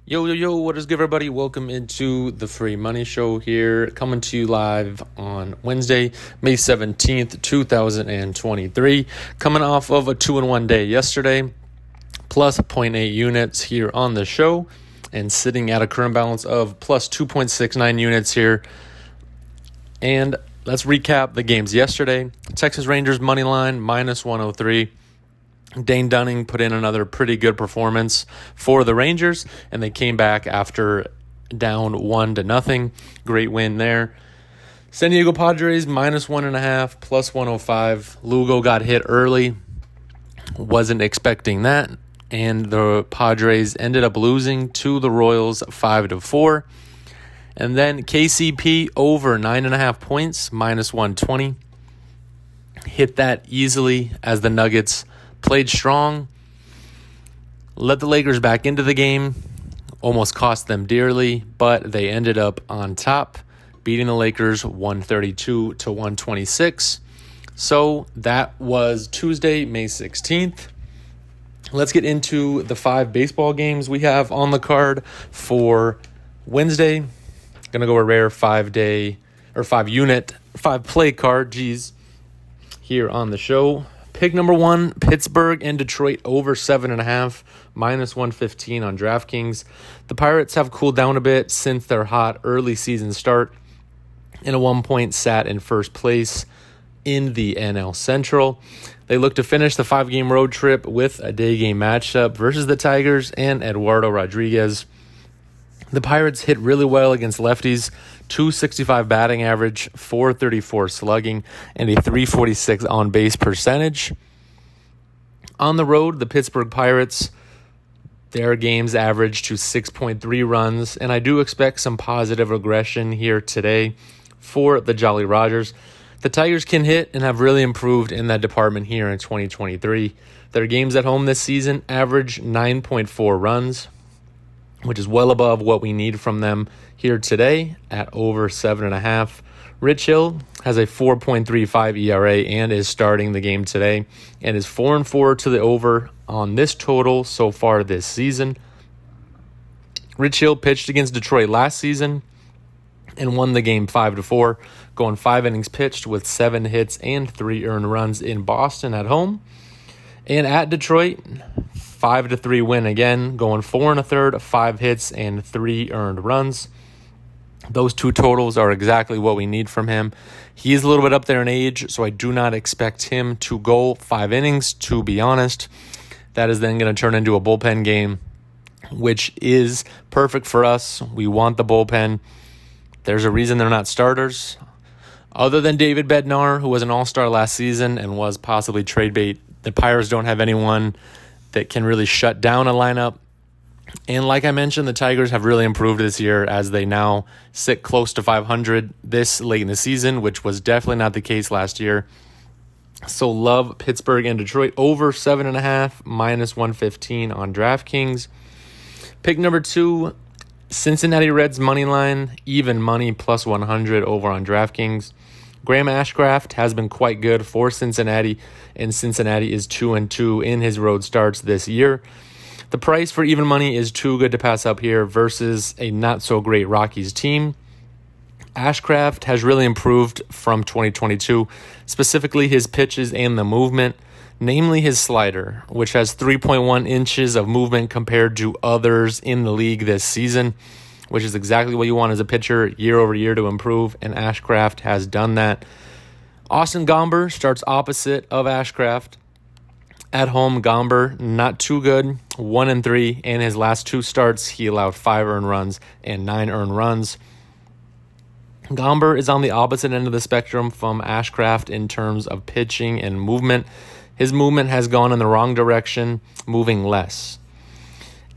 Yo, what is good, everybody? Welcome into the Free Money Show here, coming to you live on Wednesday, May 17th, 2023. Coming off of a 2-1 day yesterday, plus 0.8 units here on the show, and sitting at a current balance of plus 2.69 units here. And let's recap the games yesterday. Texas Rangers money line, minus 103. Dane Dunning put in another pretty good performance for the Rangers, and they came back after down 1-0. Great win there. San Diego Padres minus 1.5, plus 105. Lugo got hit early. Wasn't expecting that. And the Padres ended up losing to the Royals 5-4. And then KCP over 9.5 points, minus 120. Hit that easily as the Nuggets played strong, let the Lakers back into the game, almost cost them dearly, but they ended up on top, beating the Lakers 132-126. So that was Tuesday, May 16th. Let's get into the 5 baseball games we have on the card for Wednesday. Gonna go a rare 5-play card, here on the show. Pick number 1, Pittsburgh and Detroit over 7.5, minus 115 on DraftKings. The Pirates have cooled down a bit since their hot early season start, and at one point sat in first place in the NL Central. They look to finish the 5-game road trip with a day game matchup versus the Tigers and Eduardo Rodriguez. The Pirates hit really well against lefties, 265 batting average, 434 slugging, and a 346 on-base percentage. On the road, the Pittsburgh Pirates, their games average to 6.3 runs, and I do expect some positive aggression here today for the Jolly Rogers. The Tigers can hit and have really improved in that department here in 2023. Their games at home this season average 9.4 runs, which is well above what we need from them here today at over 7.5. Rich Hill has a 4.35 ERA and is starting the game today and is 4-4 to the over on this total so far this season. Rich Hill pitched against Detroit last season and won the game 5-4, going 5 innings pitched with 7 hits and 3 earned runs in Boston at home. And at Detroit, 5-3 win again, going 4 1/3, 5 hits, and 3 earned runs. Those 2 totals are exactly what we need from him. He is a little bit up there in age, so I do not expect him to go 5 innings, to be honest. That is then going to turn into a bullpen game, which is perfect for us. We want the bullpen. There's a reason they're not starters. Other than David Bednar, who was an all-star last season and was possibly trade bait, the Pirates don't have anyone that can really shut down a lineup. And like I mentioned, the Tigers have really improved this year as they now sit close to 500 this late in the season, which was definitely not the case last year. So love Pittsburgh and Detroit over 7.5, minus 115 on DraftKings. Pick number 2, Cincinnati Reds money line, even money, plus 100 over on DraftKings. Graham Ashcraft has been quite good for Cincinnati, and Cincinnati is 2-2 in his road starts this year. The price for even money is too good to pass up here versus a not-so-great Rockies team. Ashcraft has really improved from 2022, specifically his pitches and the movement, namely his slider, which has 3.1 inches of movement compared to others in the league this season, which is exactly what you want as a pitcher year over year to improve, and Ashcraft has done that. Austin Gomber starts opposite of Ashcraft. At home, Gomber, not too good, 1-3, and his last 2 starts, he allowed 5 earned runs and 9 earned runs. Gomber is on the opposite end of the spectrum from Ashcraft in terms of pitching and movement. His movement has gone in the wrong direction, moving less.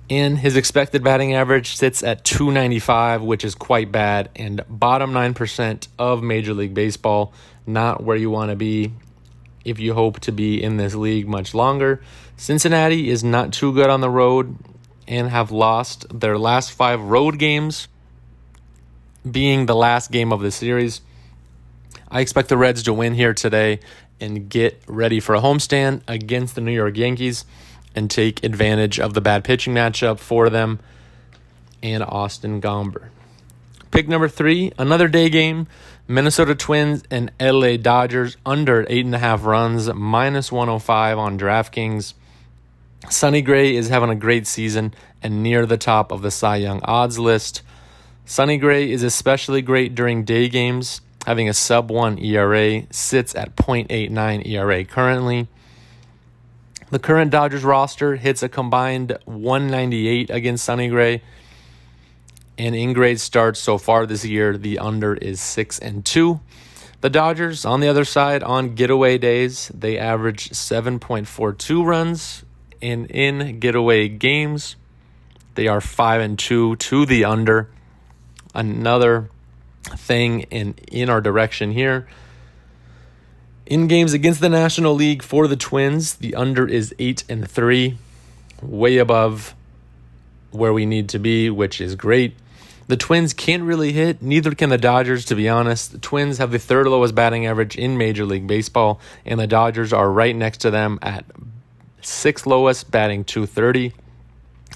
And his expected batting average sits at .295, which is quite bad, and bottom 9% of Major League Baseball, not where you want to be if you hope to be in this league much longer. Cincinnati is not too good on the road and have lost their last 5 road games, being the last game of the series. I expect the Reds to win here today and get ready for a homestand against the New York Yankees and take advantage of the bad pitching matchup for them. and Austin Gomber. Pick number 3, another day game. Minnesota Twins and LA Dodgers under 8.5 runs, minus 105 on DraftKings. Sonny Gray is having a great season and near the top of the Cy Young odds list. Sonny Gray is especially great during day games, having a sub-1 ERA, sits at .89 ERA currently. The current Dodgers roster hits a combined 198 against Sonny Gray. And in grade starts so far this year, the under is 6-2. The Dodgers, on the other side, on getaway days, they average 7.42 runs. And in getaway games, they are 5-2 to the under. Another thing in our direction here. In games against the National League for the Twins, the under is 8-3, way above where we need to be, which is great. The Twins can't really hit, neither can the Dodgers, to be honest. The Twins have the third lowest batting average in Major League Baseball, and the Dodgers are right next to them at 6th lowest, batting .230.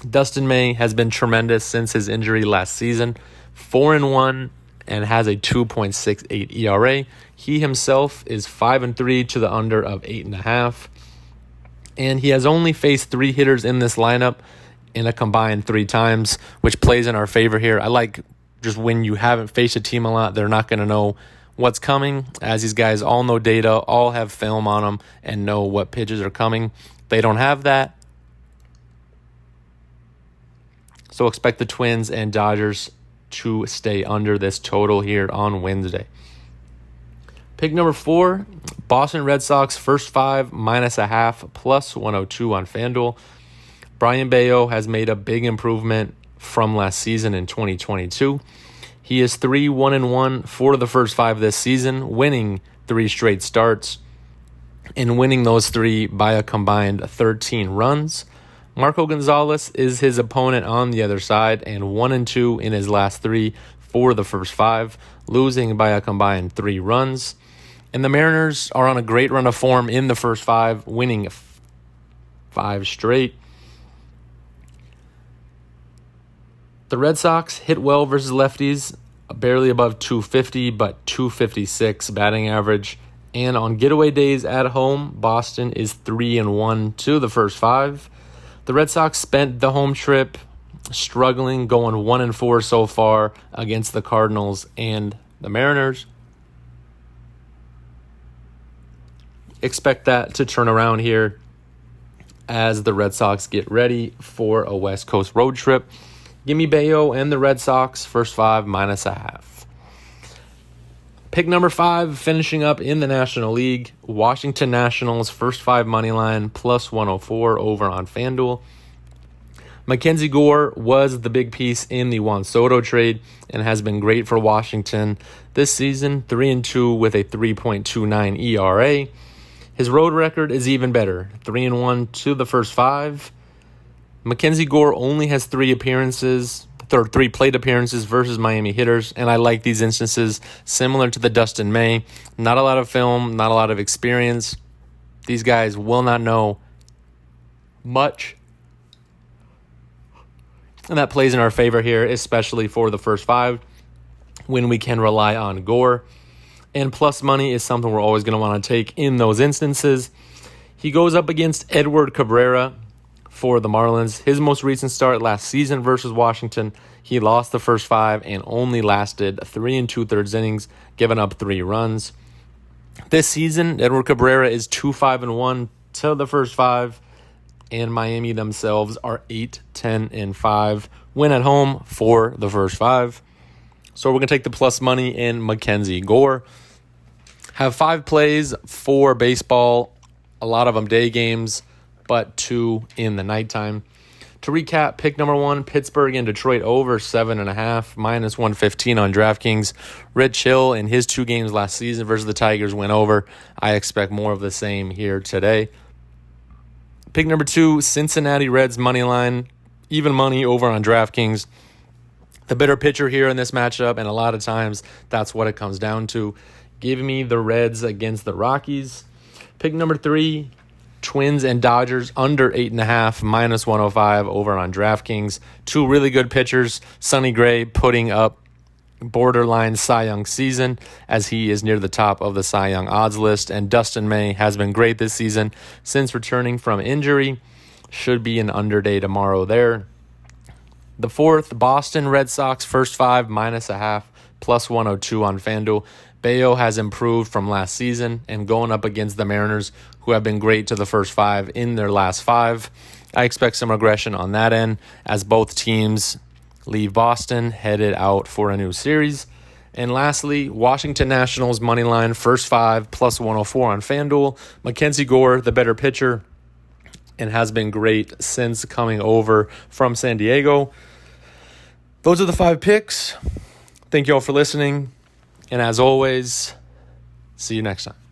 Dustin May has been tremendous since his injury last season, 4-1, and has a 2.68 ERA. He himself is 5-3 to the under of 8.5. And he has only faced 3 hitters in this lineup in a combined 3 times, which plays in our favor here. I like just when you haven't faced a team a lot, they're not going to know what's coming, as these guys all know data, all have film on them, and know what pitches are coming. They don't have that. So expect the Twins and Dodgers to stay under this total here on Wednesday. Pick number 4, Boston Red Sox first 5 minus a half plus 102 on FanDuel. Brian Bayo has made a big improvement from last season in 2022. He is 3-1-1 for the first 5 this season, winning 3 straight starts and winning those 3 by a combined 13 runs. Marco Gonzalez is his opponent on the other side, and 1-2 in his last 3 for the first 5, losing by a combined 3 runs. And the Mariners are on a great run of form in the first 5, winning 5 straight. The Red Sox hit well versus lefties, barely above 250, but 256 batting average. And on getaway days at home, Boston is 3-1 to the first 5. The Red Sox spent the home trip struggling, going 1-4 so far against the Cardinals and the Mariners. Expect that to turn around here as the Red Sox get ready for a West Coast road trip. Give me Bayo and the Red Sox first 5 minus a half. Pick number 5, finishing up in the National League, Washington Nationals first 5 money line plus 104 over on FanDuel. Mackenzie Gore was the big piece in the Juan Soto trade and has been great for Washington this season, 3-2 with a 3.29 ERA. His road record is even better, 3-1 to the first 5. Mackenzie Gore only has 3 plate appearances versus Miami hitters, and I like these instances similar to the Dustin May. Not a lot of film, not a lot of experience. These guys will not know much, and that plays in our favor here, especially for the first 5 when we can rely on Gore. And plus money is something we're always going to want to take in those instances. He goes up against Edward Cabrera for the Marlins. His most recent start last season versus Washington, he lost the first 5 and only lasted 3 2/3 innings, giving up 3 runs. This season, Edward Cabrera is 2-5-1 to the first 5, and Miami themselves are 8-10-5. Win at home for the first 5. So we're going to take the plus money in Mackenzie Gore. Have 5 plays for baseball, a lot of them day games, but 2 in the nighttime. To recap, pick number 1, Pittsburgh and Detroit over 7.5, minus 115 on DraftKings. Rich Hill in his 2 games last season versus the Tigers went over. I expect more of the same here today. Pick number 2, Cincinnati Reds money line, even money over on DraftKings. The better pitcher here in this matchup, and a lot of times that's what it comes down to. Give me the Reds against the Rockies. Pick number 3, Twins and Dodgers under 8.5, minus 105 over on DraftKings. Two really good pitchers. Sonny Gray putting up borderline Cy Young season as he is near the top of the Cy Young odds list. And Dustin May has been great this season since returning from injury. Should be an under day tomorrow there. The fourth, Boston Red Sox first five, minus a half, plus 102 on FanDuel. Bayo has improved from last season and going up against the Mariners, who have been great to the first five in their last five. I expect some regression on that end as both teams leave Boston, headed out for a new series. And lastly, Washington Nationals money line, first five, plus 104 on FanDuel. Mackenzie Gore, the better pitcher, and has been great since coming over from San Diego. Those are the 5 picks. Thank you all for listening. And as always, see you next time.